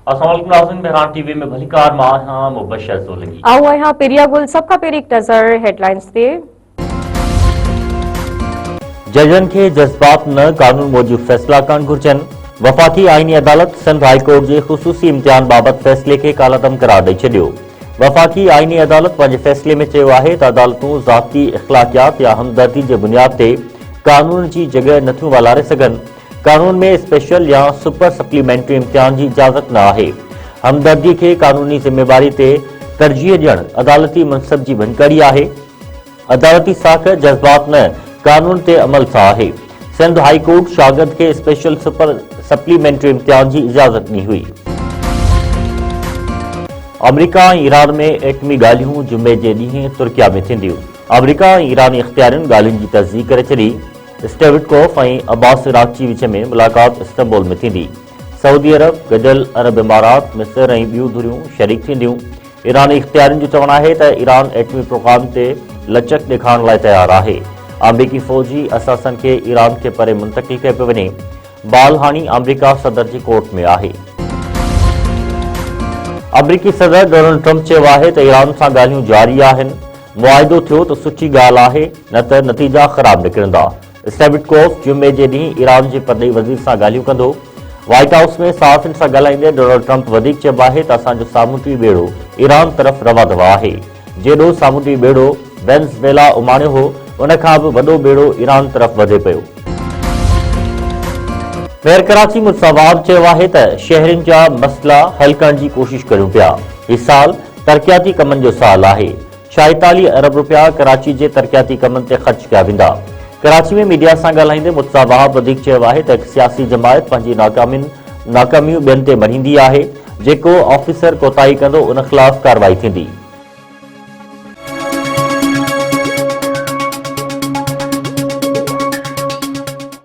अस्सलामुअलैकुम नाज़रीन, बहरान टीवी में भलीकार मां हां मुबशर सोलंगी। आओ यहाँ पेरिया गुल सबका पेरी एक नजर हेडलाइंस ते। जजन के जज्बात न कानून मूजिब फैसला करण घुर्जन। वफाकी आईनी अदालत सिंध हाई कोर्ट के खुसूसी इम्तिहान बाबत फैसले के कालदम करार दई छो। वफाकी आईनी अदालत पंहिंजे फैसले में चयो आहे त अदालतूं ज़ाती इख़्लाक़ियात या हमदर्दी के बुनियाद ते कानून की जगह नथियूं वालारे सघनि। कानून में स्पेशल या सुपर सप्लीमेंट्री इम्तिहान की इजाज़त न आहे। हमदर्दी के कानूनी जिम्मेवारी ते तरजीह ॾियण अदालती मनसब की भनकड़ी आहे। अदालती साख जज्बात न कानून ते अमल सां आहे। सिंध हाई कोर्ट शागिर्द के स्पेशल सुपर सप्लीमेंट्री इम्तिहान की इजाज़त दी हुई। अमरीका ऐं ईरान में एटमी ॻाल्हियूं जुमे जे ॾींहुं तुर्किया में थींदियूं। अमरीका ऐं ईरानी इख़्तियारियुनि ॻाल्हियुनि जी तस्दीक़ करे छॾी। स्टेविटकोफ ऐं अब्बास इराक़ची विच में मुलाक़ात इस्तांबुल में थींदी। सऊदी अरब, गॾियल अरब इमारात, मिस्र ऐं ॿियूं धुरियूं शरीक थींदियूं। ईरानी इख़्तियारियुनि जो चवणु आहे त ईरान एटमी प्रोग्राम ते लचक ॾेखारण लाइ तयारु आहे। अमरीकी फ़ौजी असासन के ईरान के परे मुंतक़िल कयो पियो वञे। बाल हाणे अमरीका सदर जी कोर्ट में आहे। अमरीकी सदर डोनाल्ड ट्रंप चयो आहे त ईरान सां ॻाल्हियूं जारी आहिनि। मुआइदो थियो त सुठी ॻाल्हि आहे, न त नतीजा ख़राब निकिरंदा। स्टेविटकोफ जुमे जे ॾींहुं ईरान जे परॾेही वज़ीर सां ॻाल्हियूं कंदो। व्हाइट हाउस में सहाफ़ियुनि सां ॻाल्हाईंदे डोनाल्ड ट्रंप वधीक चयो आहे त असांजो सामूंडी ॿेड़ो ईरान तरफ़ रवा दवा आहे। जेॾो सामूंडी ॿेड़ो वेनेज़ुएला उमाणियो हो, उन खां बि वॾो ॿेड़ो ईरान तरफ़ वधे पियो। मेयर कराची मुसवाब चयो आहे त शहरनि जा मसइला हल करण जी कोशिश करियूं पिया। हीउ साल तरक़ियाती कमनि जो साल आहे। 46 अरब रुपया कराची जे तरक़ियाती कमनि ते ख़र्च कया वेंदा। कराची में मीडिया सां ॻाल्हाईंदे मुसवाब वधीक चयो आहे त हिकु सियासी जमायत पंहिंजी नाकामियूं ॿियनि ते मढ़ींदी आहे। जेको ऑफिसर कोताही कंदो उन ख़िलाफ़ कार्रवाई थींदी।